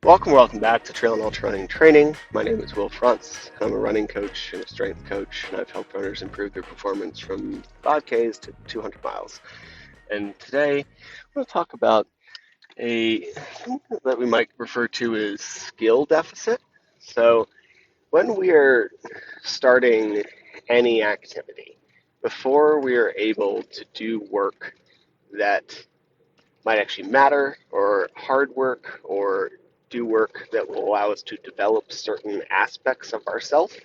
Welcome back to Trail and Ultra Running Training. My name is Will Frantz. I'm a running coach and a strength coach, and I've helped runners improve their performance from 5Ks to 200 miles. And today, I'm going to talk about a thing that we might refer to as skill deficit. So, when we are starting any activity, before we are able to do work that might actually matter, or hard work, or do work that will allow us to develop certain aspects of ourselves,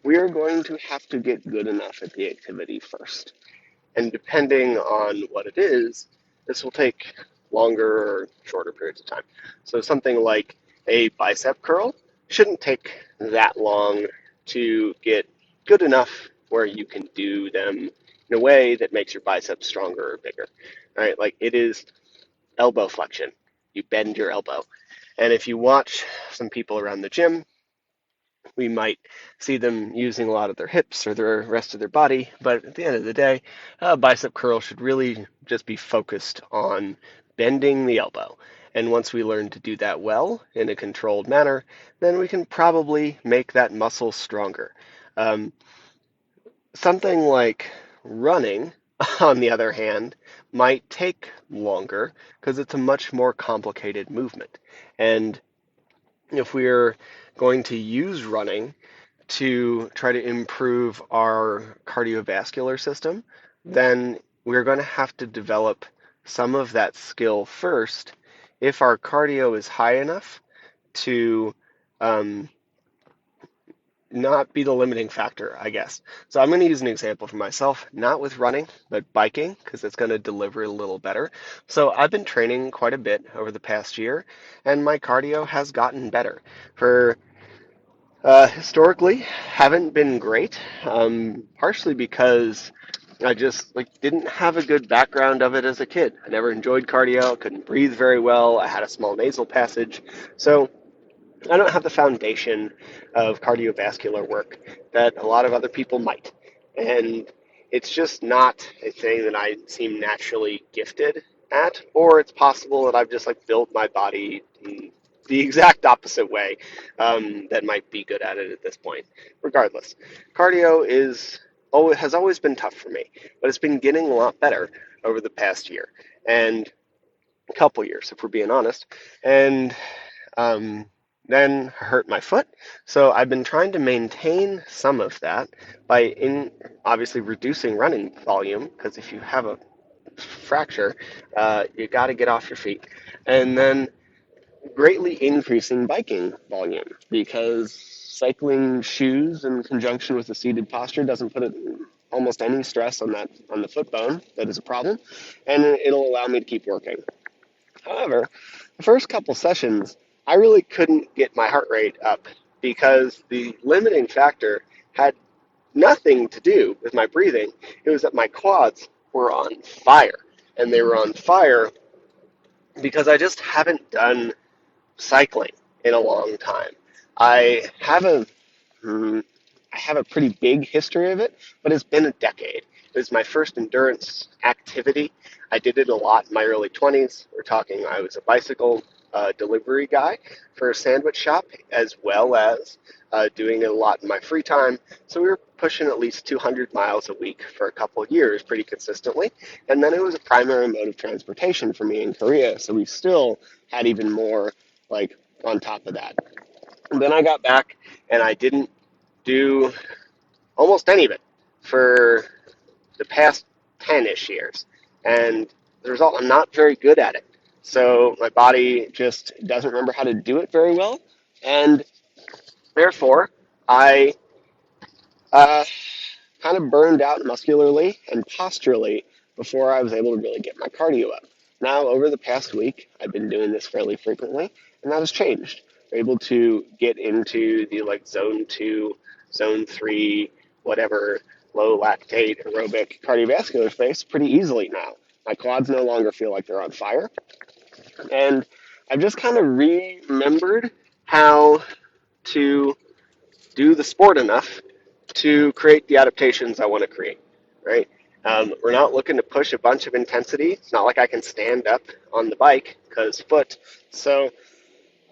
we are going to have to get good enough at the activity first. And depending on what it is, this will take longer or shorter periods of time. So something like a bicep curl shouldn't take that long to get good enough where you can do them in a way that makes your biceps stronger or bigger. All right, like it is elbow flexion. You bend your elbow. And if you watch some people around the gym, we might see them using a lot of their hips or the rest of their body, but at the end of the day, a bicep curl should really just be focused on bending the elbow. And once we learn to do that well in a controlled manner, then we can probably make that muscle stronger. Um, Something like running, on the other hand, might take longer because it's a much more complicated movement. And if we're going to use running to try to improve our cardiovascular system, then we're going to have to develop some of that skill first if our cardio is high enough to um, not be the limiting factor, I guess. So I'm going to use an example for myself, not with running, but biking, because it's going to deliver a little better. So I've been training quite a bit over the past year, and my cardio has gotten better. For historically, haven't been great, partially because I just didn't have a good background of it as a kid. I never enjoyed cardio, couldn't breathe very well. I had a small nasal passage, so I don't have the foundation of cardiovascular work that a lot of other people might. And it's just not a thing that I seem naturally gifted at, or it's possible that I've just built my body in the exact opposite way that might be good at it at this point. Regardless, cardio has always been tough for me, but it's been getting a lot better over the past year and a couple years, if we're being honest. And um, then hurt my foot. So I've been trying to maintain some of that by obviously reducing running volume, because if you have a fracture, you got to get off your feet, and then greatly increasing biking volume, because cycling shoes in conjunction with a seated posture doesn't put almost any stress on the foot bone that is a problem, and it'll allow me to keep working. However, the first couple sessions, I really couldn't get my heart rate up because the limiting factor had nothing to do with my breathing. It was that my quads were on fire. And they were on fire because I just haven't done cycling in a long time. I have a I have a pretty big history of it, but it's been a decade. It was my first endurance activity. I did it a lot in my early 20s. We're talking, I was a bicycle delivery guy for a sandwich shop, as well as doing it a lot in my free time. So we were pushing at least 200 miles a week for a couple of years pretty consistently. And then it was a primary mode of transportation for me in Korea. So we still had even more on top of that. And then I got back and I didn't do almost any of it for the past 10-ish years. And the result, I'm not very good at it. So my body just doesn't remember how to do it very well. And therefore, I uh, kind of burned out muscularly and posturally before I was able to really get my cardio up. Now, over the past week, I've been doing this fairly frequently, and that has changed. I'm able to get into the zone 2, zone 3, whatever, low lactate aerobic cardiovascular space pretty easily now. My quads no longer feel like they're on fire, and I've just kind of remembered how to do the sport enough to create the adaptations I want to create, right? We're not looking to push a bunch of intensity. It's not like I can stand up on the bike because foot. So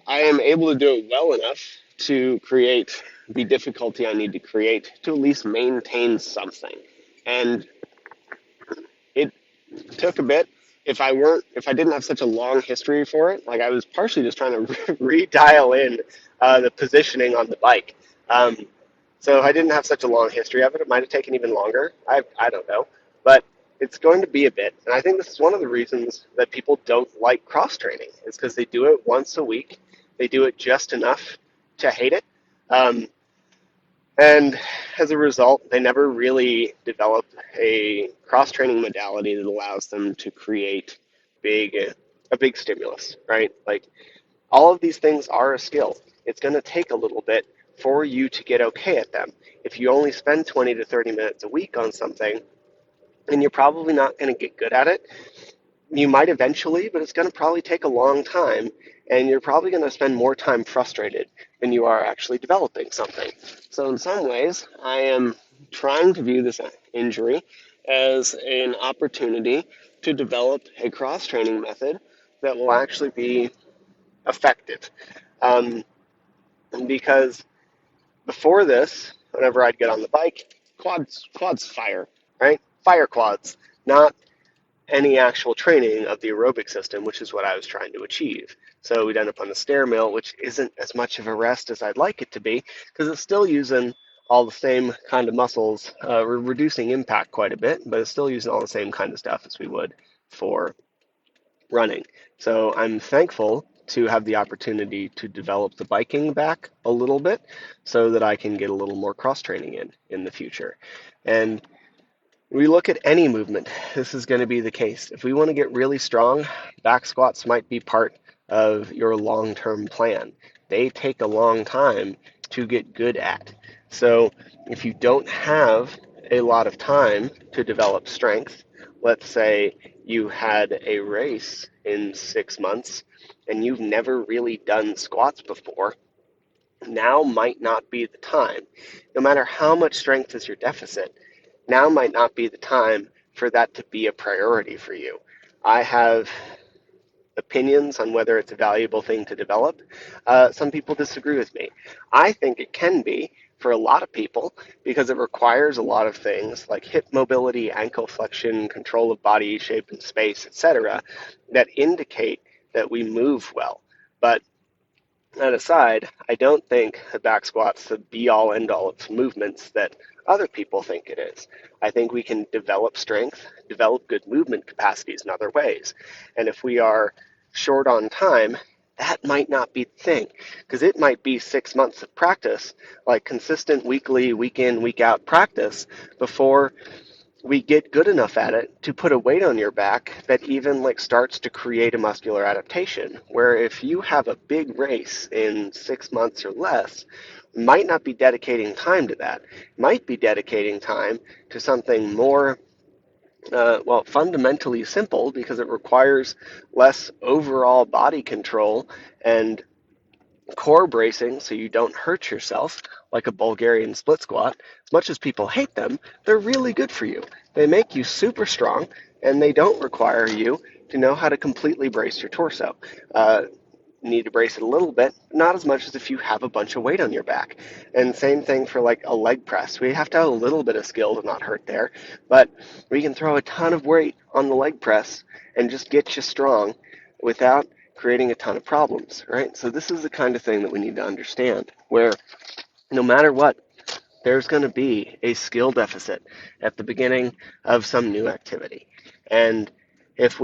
I am able to do it well enough to create the difficulty I need to create to at least maintain something. And it took a bit. If I didn't have such a long history for it, like I was partially just trying to redial in the positioning on the bike. Um, so if I didn't have such a long history of it, it might have taken even longer. I don't know, but it's going to be a bit. And I think this is one of the reasons that people don't like cross training is because they do it once a week. They do it just enough to hate it. Um, and as a result, they never really develop a cross training modality that allows them to create big a big stimulus, right? Like all of these things are a skill. It's going to take a little bit for you to get okay at them. If you only spend 20 to 30 minutes a week on something, then you're probably not going to get good at it. You might eventually, but it's going to probably take a long time, and you're probably going to spend more time frustrated than you are actually developing something. So in some ways, I am trying to view this injury as an opportunity to develop a cross-training method that will actually be effective. Um, because before this, whenever I'd get on the bike, quads fire, right? Fire quads, not any actual training of the aerobic system, which is what I was trying to achieve. So we'd end up on the stair mill, which isn't as much of a rest as I'd like it to be, because it's still using all the same kind of muscles. We're reducing impact quite a bit, but it's still using all the same kind of stuff as we would for running. So I'm thankful to have the opportunity to develop the biking back a little bit so that I can get a little more cross training in the future. And we look at any movement, this is going to be the case. If we want to get really strong, back squats might be part of your long-term plan. They take a long time to get good at. So if you don't have a lot of time to develop strength, let's say you had a race in 6 months and you've never really done squats before, now might not be the time. No matter how much strength is your deficit, now might not be the time for that to be a priority for you. I have opinions on whether it's a valuable thing to develop. Some people disagree with me. I think it can be for a lot of people because it requires a lot of things like hip mobility, ankle flexion, control of body shape and space, etc., that indicate that we move well. But that aside, I don't think the back squat's the be-all, end-all of movements that other people think it is. I think we can develop strength, develop good movement capacities in other ways. And if we are short on time, that might not be the thing, because it might be 6 months of practice, like consistent weekly, week in, week out practice, before we get good enough at it to put a weight on your back that even like starts to create a muscular adaptation. Where if you have a big race in 6 months or less, might not be dedicating time to that. Might be dedicating time to something more fundamentally simple because it requires less overall body control and core bracing so you don't hurt yourself, like a Bulgarian split squat. As much as people hate them, they're really good for you. They make you super strong, and they don't require you to know how to completely brace your torso. You need to brace it a little bit, not as much as if you have a bunch of weight on your back. And same thing for like a leg press. We have to have a little bit of skill to not hurt there, but we can throw a ton of weight on the leg press and just get you strong without creating a ton of problems, right? So this is the kind of thing that we need to understand, where no matter what, there's going to be a skill deficit at the beginning of some new activity. And if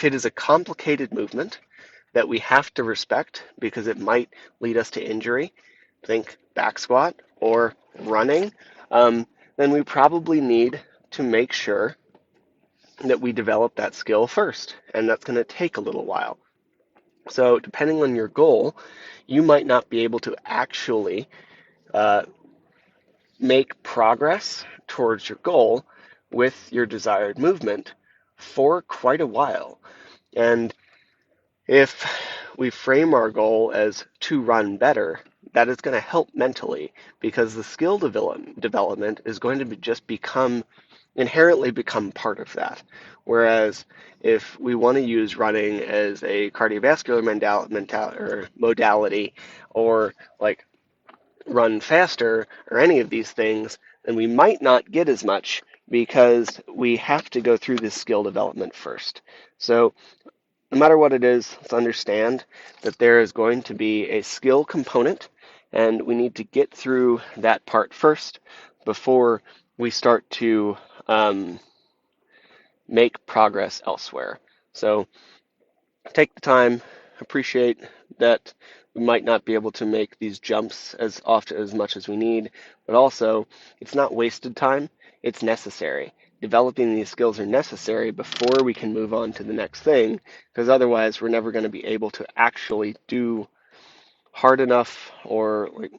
it is a complicated movement that we have to respect because it might lead us to injury, think back squat or running, then we probably need to make sure that we develop that skill first, and that's going to take a little while. So depending on your goal, you might not be able to actually make progress towards your goal with your desired movement for quite a while. And if we frame our goal as to run better, that is going to help mentally because the skill development is going to just become inherently become part of that. Whereas if we want to use running as a cardiovascular modality, or like run faster or any of these things, then we might not get as much because we have to go through this skill development first. So no matter what it is, let's understand that there is going to be a skill component, and we need to get through that part first before we start to make progress elsewhere. So take the time, appreciate that we might not be able to make these jumps as much as we need, but also it's not wasted time, it's necessary. Developing these skills are necessary before we can move on to the next thing, because otherwise we're never going to be able to actually do hard enough, or like,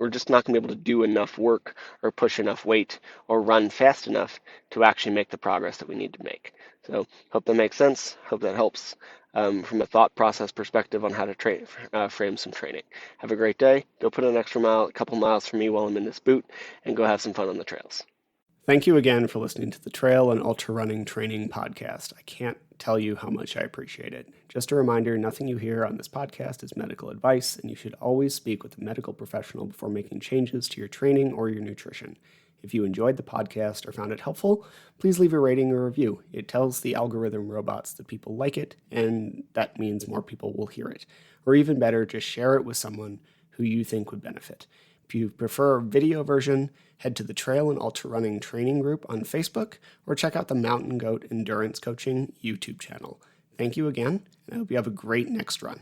we're just not going to be able to do enough work or push enough weight or run fast enough to actually make the progress that we need to make. So hope that makes sense. Hope that helps from a thought process perspective on how to frame some training. Have a great day. Go put an extra a couple miles for me while I'm in this boot, and go have some fun on the trails. Thank you again for listening to the Trail and Ultra Running Training Podcast. I can't tell you how much I appreciate it. Just a reminder, nothing you hear on this podcast is medical advice, and you should always speak with a medical professional before making changes to your training or your nutrition. If you enjoyed the podcast or found it helpful, please leave a rating or review. It tells the algorithm robots that people like it, and that means more people will hear it. Or even better, just share it with someone who you think would benefit. If you prefer a video version, head to the Trail and Ultra Running Training Group on Facebook, or check out the Mountain Goat Endurance Coaching YouTube channel. Thank you again, and I hope you have a great next run.